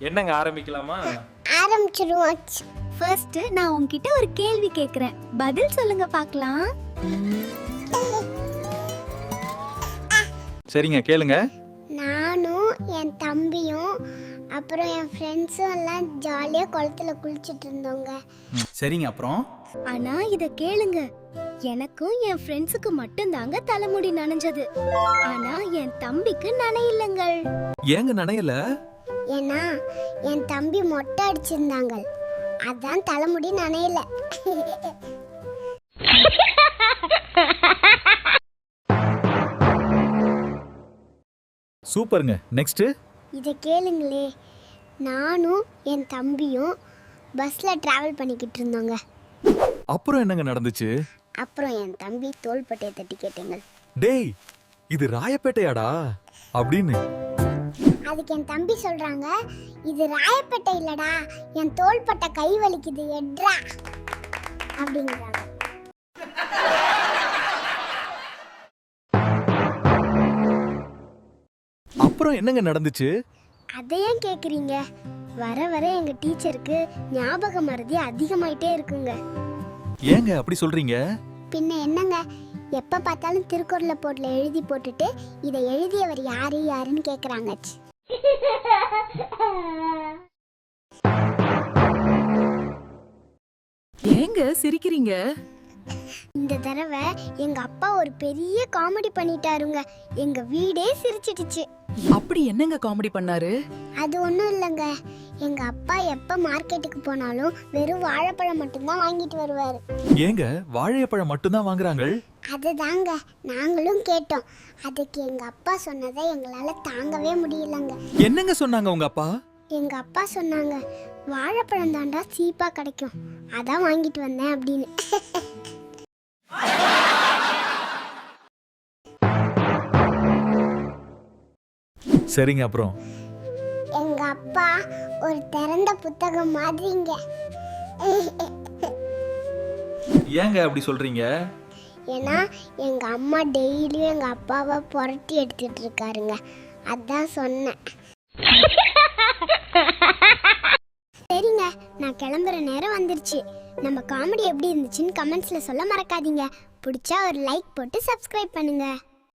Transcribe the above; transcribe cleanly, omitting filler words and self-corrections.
என்னங்க ஆரம்பிக்கலாமா? ஆரம்பிச்சிருவோம். ஃபர்ஸ்ட் நான் உன்கிட்ட ஒரு கேள்வி கேக்குறேன், பதில் சொல்லுங்க பார்க்கலாம். சரிங்க, கேளுங்க. நானும் என் தம்பியும் அப்புறம் என் ஃப்ரெண்ட்ஸும் எல்லாம் ஜாலியா குளத்துல குளிச்சிட்டு இருந்தோங்க. சரிங்க, அப்புறம் ஆனா இத கேளுங்க, எனக்கும் என் ஃப்ரெண்ட்ஸுக்கு மட்டும் தாங்க தலைமுடி நனைஞ்சது. ஆனா என் தம்பிக்கு நனையில்லைங்கள். ஏங்க நனையல? ஏன்னா என் தம்பி மொட்டை அடிச்சிருந்தாங்க, அதான் தலைமுடி நனையல. சூப்பருங்க. நெக்ஸ்ட் இதை கேளுங்களே, நானும் என் தம்பியும் பஸ்ல டிராவல் பண்ணிக்கிட்டு இருந்தோங்க. அப்புறம் என்னங்க நடந்துச்சு? அப்புறம் என் தம்பி தோள்பட்டையை தட்டி கேட்டேங்க, டேய் இது ராயப்பேட்டையாடா அப்படின்னு. அதுக்கு என் தம்பி சொல்றாங்க, இது ராயப்பேட்டை இல்லடா, என் தோள்பட்டை கை வலிக்குது எட்ரா அப்படிங்கிறாங்க. அப்புறம் என்னங்க நடந்துச்சு? அதையும் கேக்குறீங்க? வர வர எங்க டீச்சருக்கு ஞாபக மறதி அதிகமாயிட்டே இருக்குங்க. ஏங்க அப்படி சொல்றீங்க? பின்ன என்னங்க, எப்ப பார்த்தாலும் திருக்குறளை போட்ல எழுதி போட்டுட்டு இதை எழுதியவர் யாரு யாருன்னு கேக்குறாங்க. ஏங்க சிரிக்கிறீங்க? இந்த தடவை எங்க அப்பா ஒரு பெரிய காமெடி பண்ணிட்டாருங்க, எங்க வீடே சிரிச்சிடுச்சு. அப்படி என்னங்க காமெடி பண்ணாரு? அது ஒண்ணும் இல்லைங்க, எங்க அப்பா எப்ப மார்க்கெட்டுக்கு போனாலும் வெறும் வாழைப்பழம் மட்டும்தான் வாங்கிட்டு வருவாரு. ஏங்க வாழைப்பழம் மட்டும்தான் வாங்குறாங்க? அதுதாங்க நாங்களும் கேட்டோம். அதுக்கு எங்க அப்பா சொன்னதை எங்களால தாங்கவே முடியலங்க. என்னங்க சொன்னாங்க உங்க அப்பா? எங்க அப்பா சொன்னாங்க, வாழைப்பழம் தாண்டா சீப்பா கிடைக்கும், அதான் வாங்கிட்டு வந்தேன் அப்படின்னு. சரிங்க, அப்புறம் எங்க அப்பா ஒரு திறந்த புத்தகம் மாதிரிங்க. ஏங்க அப்படி சொல்றீங்க? ஏன்னா எங்க அம்மா டெய்லியும் எங்க அப்பாவை புரட்டி எடுத்துட்டு இருக்காருங்க, அதான் சொன்னேன். சரிங்க, நான் கிளம்புற நேரம் வந்துருச்சு. நம்ம காமெடி எப்படி இருந்துச்சுன்னு கமெண்ட்ஸ்ல சொல்ல மறக்காதீங்க. பிடிச்சா ஒரு லைக் போட்டு சப்ஸ்கிரைப் பண்ணுங்க.